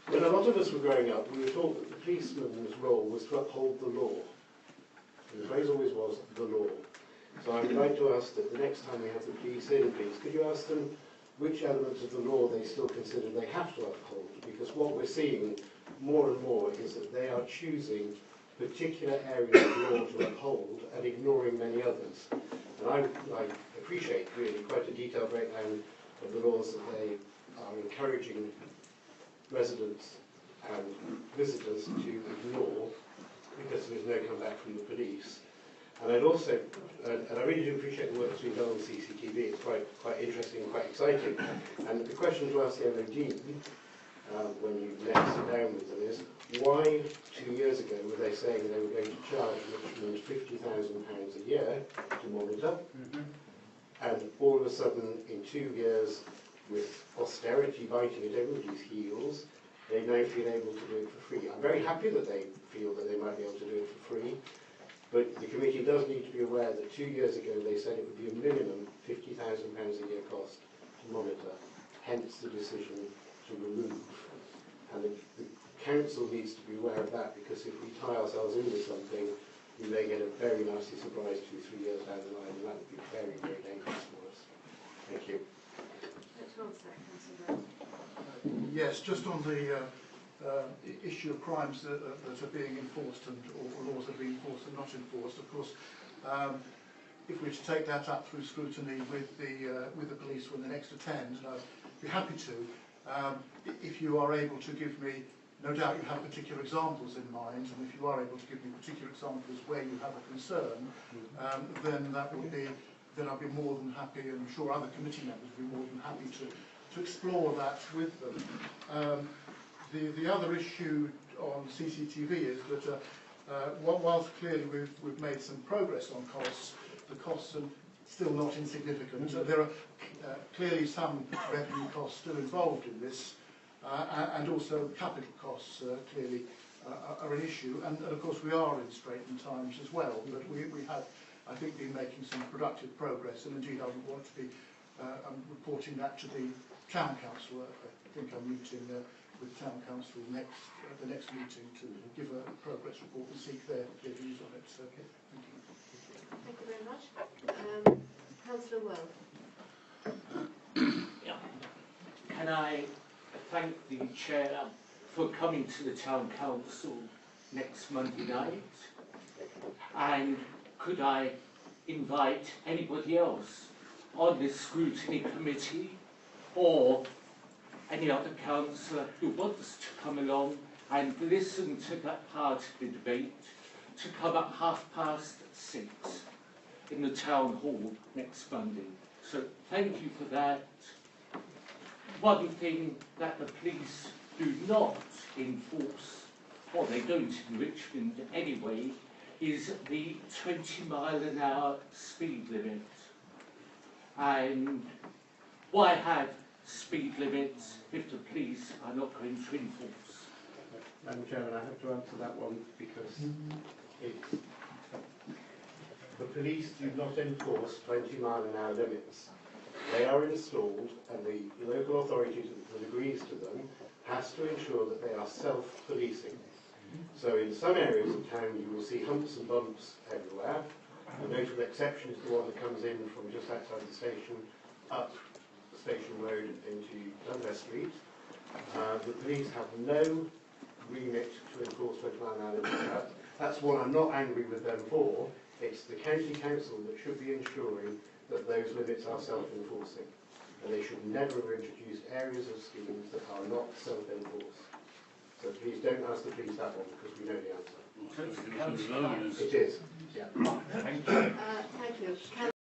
When a lot of us were growing up, we were taught that the policeman's role was to uphold the law. And the phrase always was, the law. So I would like to ask that the next time we have the police in, please, could you ask them which elements of the law they still consider they have to uphold? Because what we're seeing more and more is that they are choosing particular areas of law to uphold and ignoring many others. And I appreciate really quite a detailed breakdown of the laws that they are encouraging residents and visitors to ignore because there is no comeback from the police. And I'd also, and I really do appreciate the work that's been done on CCTV. It's quite interesting and quite exciting. And the question to ask the MOD when you next sit down with them is, why 2 years ago were they saying they were going to charge Richmond £50,000 a year to monitor? And all of a sudden, in 2 years, with austerity biting at everybody's heels, they now feel able to do it for free. I'm very happy that they feel that they might be able to do it for free, but the committee does need to be aware that 2 years ago they said it would be a minimum £50,000 a year cost to monitor, hence the decision to remove. And the council needs to be aware of that, because if we tie ourselves into something, we may get a very nasty surprise 2 or 3 years down the line, and that would be very, very dangerous for us. Thank you. Yes, just on the issue of crimes that are being enforced and or laws that are being enforced and not enforced. Of course, if we're to take that up through scrutiny with the police when they next attend, and I'd be happy to. If you are able to give me, no doubt you have particular examples in mind, and if you are able to give me particular examples where you have a concern, then that would be. Then I'd be more than happy, and I'm sure other committee members would be more than happy to explore that with them. The other issue on CCTV is that whilst clearly we've made some progress on costs, the costs are still not insignificant. There are clearly some revenue costs still involved in this, and also capital costs clearly are an issue. And of course we are in straitened times as well, but we have, I think, been making some productive progress, and indeed I would want to be reporting that to the Town Council. I think I'm meeting with Town Council the next meeting to give a progress report and seek their views on it. So, okay, thank you. Thank you very much. Councillor Well. Yeah. Can I thank the Chair for coming to the Town Council next Monday night? And could I invite anybody else on this scrutiny committee or any other councillor who wants to come along and listen to that part of the debate to come at 6:30 in the Town Hall next Monday? So thank you for that. One thing that the police do not enforce, or they don't in Richmond anyway, is the 20-mile-an-hour speed limit. And why have speed limits if the police are not going to enforce? Madam Chairman, I have to answer that one because the police do not enforce 20-mile-an-hour limits. They are installed, and the local authority that agrees to them has to ensure that they are self-policing. So in some areas of town you will see humps and bumps everywhere. The notable exception is the one that comes in from just outside the station up Station Road into Dundas Street. The police have no remit to enforce 20-mile-an-hour limits. That's one I'm not angry with them for. It's the county council that should be ensuring that those limits are self-enforcing. And they should never have introduced areas of schemes that are not self-enforced. So please don't ask the police that one, because we know the answer. It It is. Yeah. Thank you. Thank you.